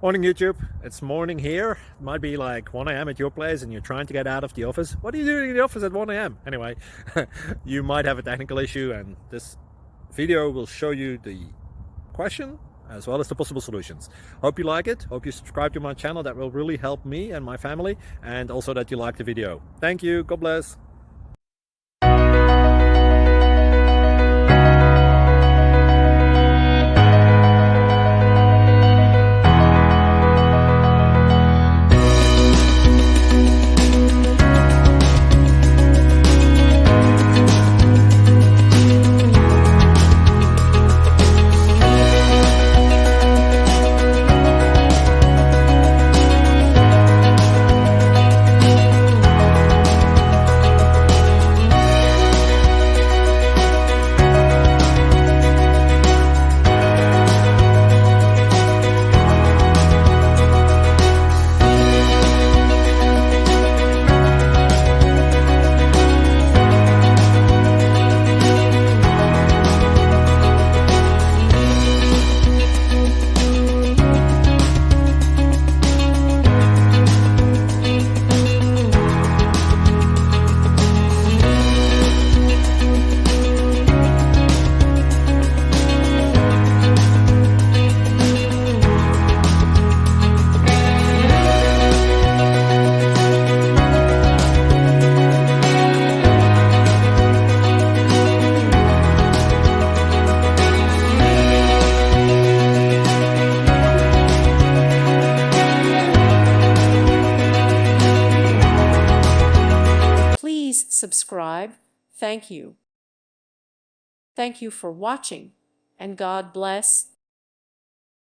Morning YouTube, it's morning here. It might be like 1 a.m. at your place and you're trying to get out of the office. What are you doing in the office at 1 a.m.? Anyway, you might have a technical issue and this video will show you the question as well as the possible solutions. Hope you like it, hope you subscribe to my channel. That will really help me and my family, and also that you like the video. Thank you, God bless. Please subscribe. Thank you. Thank you for watching, and God bless.